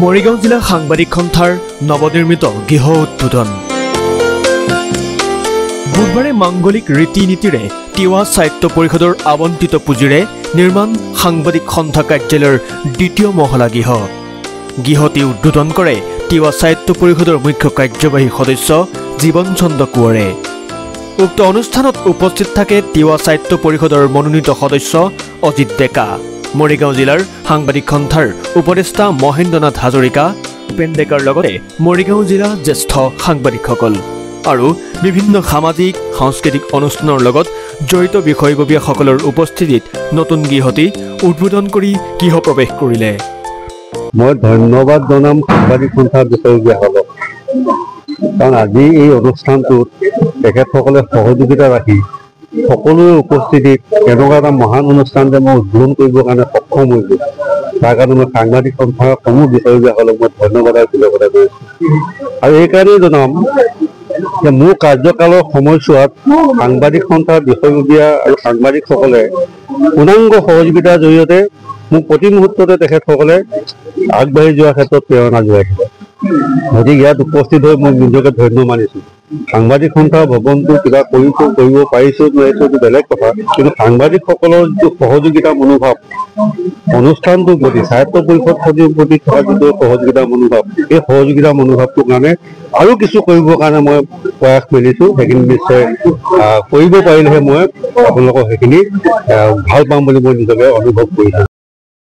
মৰিগাঁও জিলা সাংবাদিক সন্থাৰ নৱনিৰ্মিত গৃহ উদ্বোধন। বুধবাৰে মাংগলিক ৰীতি নীতিৰে তিৱা সাহিত্য পৰিষদৰ আবণ্টিত পুঁজিৰে নিৰ্মাণ সাংবাদিক সন্থা কাৰ্যালয়ৰ দ্বিতীয় মহলা গৃহ। গৃহটি উদ্বোধন কৰে তিৱা সাহিত্য পৰিষদৰ মুখ্য কাৰ্যবাহী সদস্য জীৱন চন্দ্ৰ কোঁৱৰে। উক্ত অনুষ্ঠানত উপস্থিত থাকে তিৱা সাহিত্য পৰিষদৰ মনোনীত সদস্য অজিত ডেকা, মৰিগাঁও জিলাৰ সাংবাদিক সন্থাৰ উপদেষ্টা মহেন্দ্ৰনাথ হাজৰিকা, উপেন ডেকাৰ লগতে মৰিগাঁও জিলা জ্যেষ্ঠ সাংবাদিকসকল আৰু বিভিন্ন সামাজিক সাংস্কৃতিক অনুষ্ঠানৰ লগত জড়িত বিষয়ববীয়াসকলৰ উপস্থিতিত নতুন গৃহটি উদ্বোধন কৰি গৃহ প্ৰৱেশ কৰিলে। মই ধন্যবাদ জনাম সাংবাদিক সন্থাৰ বিষয়ববীয়াসকলক, কাৰণ আজি এই অনুষ্ঠানটোত তেখেতসকলে সহযোগিতা ৰাখি সকলোৰে উপস্থিতিত এনেকুৱা এটা মহান অনুষ্ঠান যে মই উদ্বোধন কৰিবৰ কাৰণে সক্ষম হৈছোঁ, তাৰ কাৰণে মই সাংবাদিক সন্থাৰ সমূহ বিষয়ববীয়াসকলক মই ধন্যবাদ আৰু কৃতজ্ঞতা কৰিছোঁ। আৰু এইকাৰণেই জনাম যে মোৰ কাৰ্যকালৰ সময়ছোৱাত সাংবাদিক সন্থাৰ বিষয়ববীয়া আৰু সাংবাদিকসকলে পূৰ্ণাংগ সহযোগিতাৰ জৰিয়তে মোক প্ৰতি মুহূৰ্ততে তেখেতসকলে আগবাঢ়ি যোৱাৰ ক্ষেত্ৰত প্ৰেৰণা যোগাইছে। গতিকে ইয়াত উপস্থিত হৈ মই নিজকে ধন্য মানিছোঁ। সাংবাদিক সন্থাৰ ভৱনটো কিবা কৰিব পাৰিছোঁ নোৱাৰিছোঁ এইটো বেলেগ কথা, কিন্তু সাংবাদিকসকলৰ যিটো সহযোগিতা মনোভাৱ, অনুষ্ঠানটোৰ প্ৰতি সাহিত্য পৰিষদৰ প্ৰতি থকা যিটো সহযোগিতা মনোভাৱ, এই সহযোগিতা মনোভাৱটোৰ কাৰণে আৰু কিছু কৰিবৰ কাৰণে মই প্ৰয়াস মেলিছোঁ। সেইখিনি নিশ্চয় কৰিব পাৰিলেহে মই আপোনালোকক সেইখিনি ভাল পাম বুলি মই নিজকে অনুভৱ কৰিছোঁ।